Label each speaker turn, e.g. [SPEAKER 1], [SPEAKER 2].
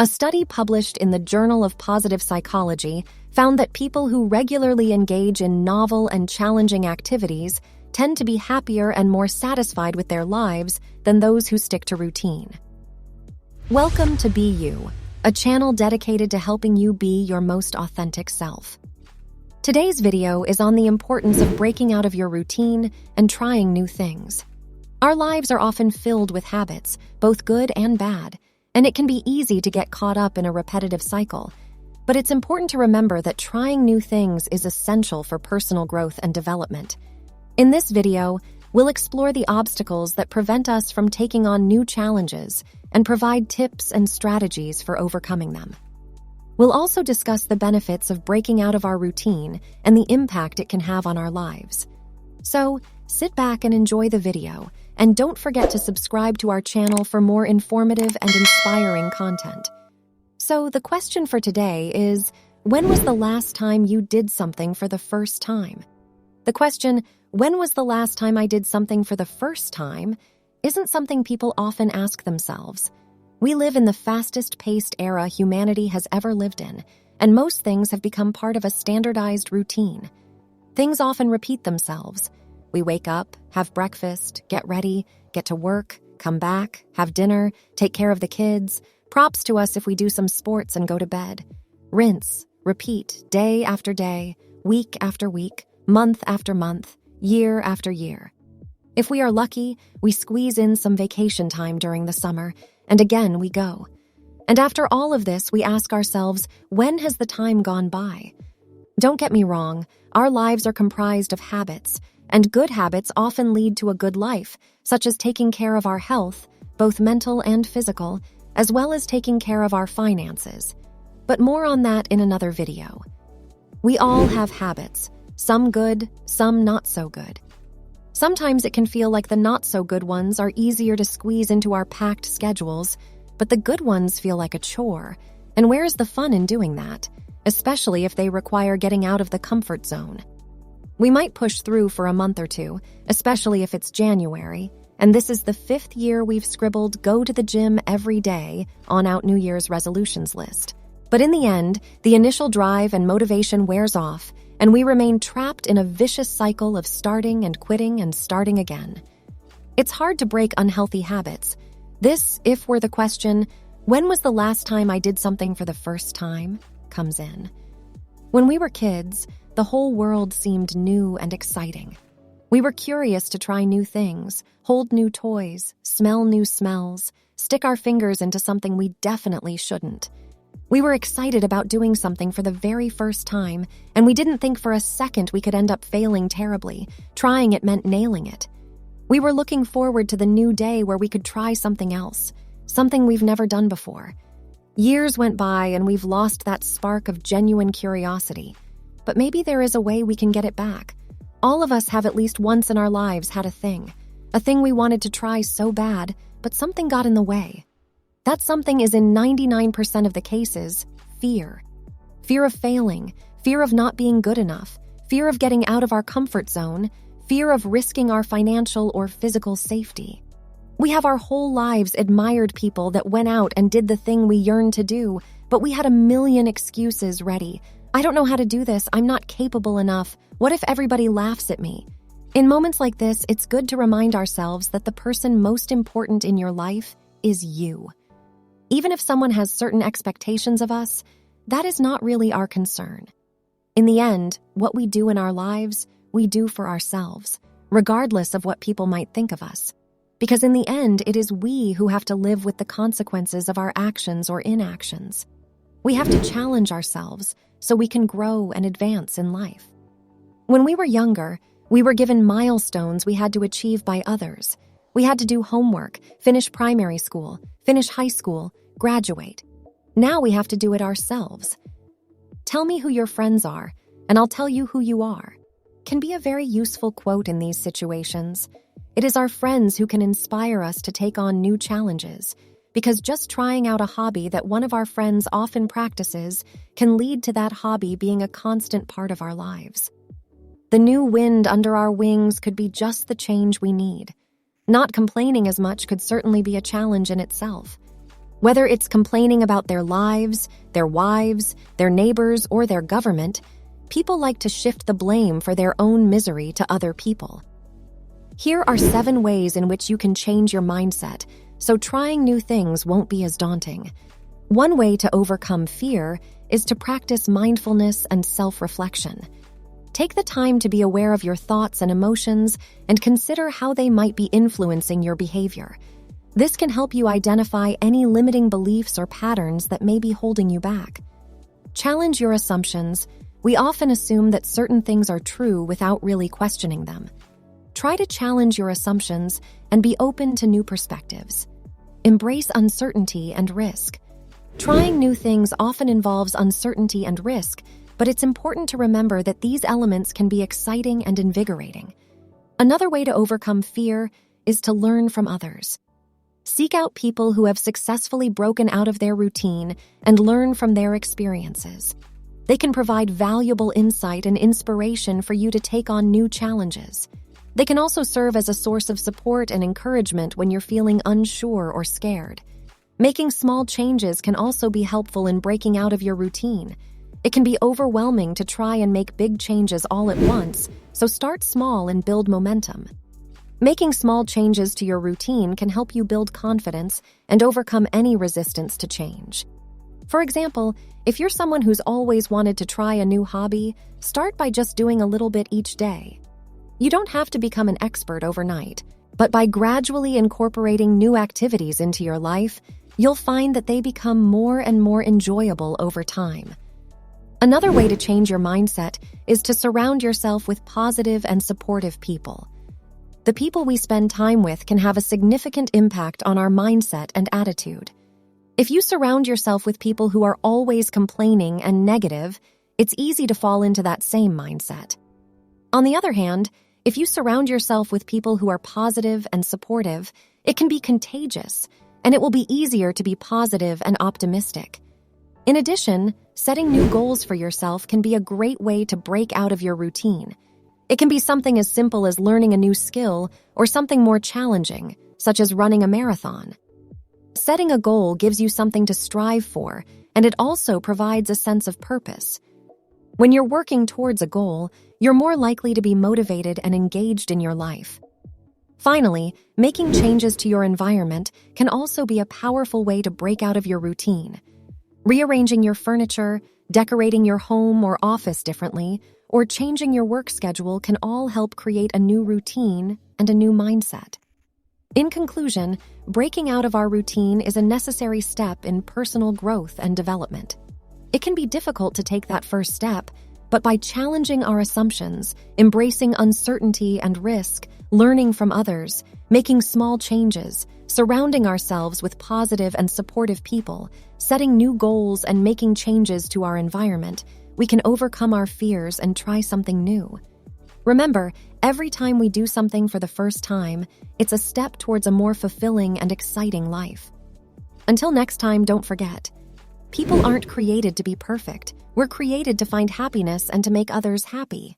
[SPEAKER 1] A study published in the Journal of Positive Psychology found that people who regularly engage in novel and challenging activities tend to be happier and more satisfied with their lives than those who stick to routine. Welcome to Be You, a channel dedicated to helping you be your most authentic self. Today's video is on the importance of breaking out of your routine and trying new things. Our lives are often filled with habits, both good and bad, and it can be easy to get caught up in a repetitive cycle. But it's important to remember that trying new things is essential for personal growth and development. In this video, we'll explore the obstacles that prevent us from taking on new challenges and provide tips and strategies for overcoming them. We'll also discuss the benefits of breaking out of our routine and the impact it can have on our lives. So, sit back and enjoy the video, and don't forget to subscribe to our channel for more informative and inspiring content. So, the question for today is, when was the last time you did something for the first time? The question, when was the last time I did something for the first time, isn't something people often ask themselves. We live in the fastest-paced era humanity has ever lived in, and most things have become part of a standardized routine. Things often repeat themselves. We wake up, have breakfast, get ready, get to work, come back, have dinner, take care of the kids. Props to us if we do some sports and go to bed. Rinse, repeat, day after day, week after week, month after month, year after year. If we are lucky, we squeeze in some vacation time during the summer, and again we go. And after all of this, we ask ourselves, when has the time gone by? Don't get me wrong, our lives are comprised of habits, and good habits often lead to a good life, such as taking care of our health, both mental and physical, as well as taking care of our finances. But more on that in another video. We all have habits, some good, some not so good. Sometimes it can feel like the not so good ones are easier to squeeze into our packed schedules, but the good ones feel like a chore. And where's the fun in doing that, especially if they require getting out of the comfort zone? We might push through for a month or two, especially if it's January, and this is the 5th year we've scribbled go to the gym every day on our New Year's resolutions list. But in the end, the initial drive and motivation wears off, and we remain trapped in a vicious cycle of starting and quitting and starting again. It's hard to break unhealthy habits. This, if we're the question, when was the last time I did something for the first time, comes in. When we were kids, the whole world seemed new and exciting. We were curious to try new things, hold new toys, smell new smells, stick our fingers into something we definitely shouldn't. We were excited about doing something for the very first time, and we didn't think for a second we could end up failing terribly. Trying it meant nailing it. We were looking forward to the new day where we could try something else, something we've never done before. Years went by and we've lost that spark of genuine curiosity. But maybe there is a way we can get it back. All of us have at least once in our lives had a thing we wanted to try so bad, but something got in the way. That something is in 99% of the cases, fear. Fear of failing, fear of not being good enough, fear of getting out of our comfort zone, fear of risking our financial or physical safety. We have our whole lives admired people that went out and did the thing we yearned to do, but we had a million excuses ready. I don't know how to do this, I'm not capable enough, what if everybody laughs at me? In moments like this, it's good to remind ourselves that the person most important in your life is you. Even if someone has certain expectations of us, that is not really our concern. In the end, what we do in our lives, we do for ourselves, regardless of what people might think of us. Because in the end, it is we who have to live with the consequences of our actions or inactions. We have to challenge ourselves so we can grow and advance in life. When we were younger, we were given milestones we had to achieve by others. We had to do homework, finish primary school, finish high school, graduate. Now we have to do it ourselves. Tell me who your friends are, and I'll tell you who you are. Can be a very useful quote in these situations. It is our friends who can inspire us to take on new challenges, because just trying out a hobby that one of our friends often practices can lead to that hobby being a constant part of our lives. The new wind under our wings could be just the change we need. Not complaining as much could certainly be a challenge in itself. Whether it's complaining about their lives, their wives, their neighbors, or their government, people like to shift the blame for their own misery to other people. Here are 7 ways in which you can change your mindset, so trying new things won't be as daunting. One way to overcome fear is to practice mindfulness and self-reflection. Take the time to be aware of your thoughts and emotions and consider how they might be influencing your behavior. This can help you identify any limiting beliefs or patterns that may be holding you back. Challenge your assumptions. We often assume that certain things are true without really questioning them. Try to challenge your assumptions and be open to new perspectives. Embrace uncertainty and risk. Trying new things often involves uncertainty and risk, but it's important to remember that these elements can be exciting and invigorating. Another way to overcome fear is to learn from others. Seek out people who have successfully broken out of their routine and learn from their experiences. They can provide valuable insight and inspiration for you to take on new challenges. They can also serve as a source of support and encouragement when you're feeling unsure or scared. Making small changes can also be helpful in breaking out of your routine. It can be overwhelming to try and make big changes all at once, so start small and build momentum. Making small changes to your routine can help you build confidence and overcome any resistance to change. For example, if you're someone who's always wanted to try a new hobby, start by just doing a little bit each day. You don't have to become an expert overnight, but by gradually incorporating new activities into your life, you'll find that they become more and more enjoyable over time. Another way to change your mindset is to surround yourself with positive and supportive people. The people we spend time with can have a significant impact on our mindset and attitude. If you surround yourself with people who are always complaining and negative, it's easy to fall into that same mindset. On the other hand, if you surround yourself with people who are positive and supportive, it can be contagious, and it will be easier to be positive and optimistic. In addition, setting new goals for yourself can be a great way to break out of your routine. It can be something as simple as learning a new skill or something more challenging, such as running a marathon. Setting a goal gives you something to strive for, and it also provides a sense of purpose. When you're working towards a goal, you're more likely to be motivated and engaged in your life. Finally, making changes to your environment can also be a powerful way to break out of your routine. Rearranging your furniture, decorating your home or office differently, or changing your work schedule can all help create a new routine and a new mindset. In conclusion, breaking out of our routine is a necessary step in personal growth and development. It can be difficult to take that first step, but by challenging our assumptions, embracing uncertainty and risk, learning from others, making small changes, surrounding ourselves with positive and supportive people, setting new goals and making changes to our environment, we can overcome our fears and try something new. Remember, every time we do something for the first time, it's a step towards a more fulfilling and exciting life. Until next time, don't forget, people aren't created to be perfect. We're created to find happiness and to make others happy.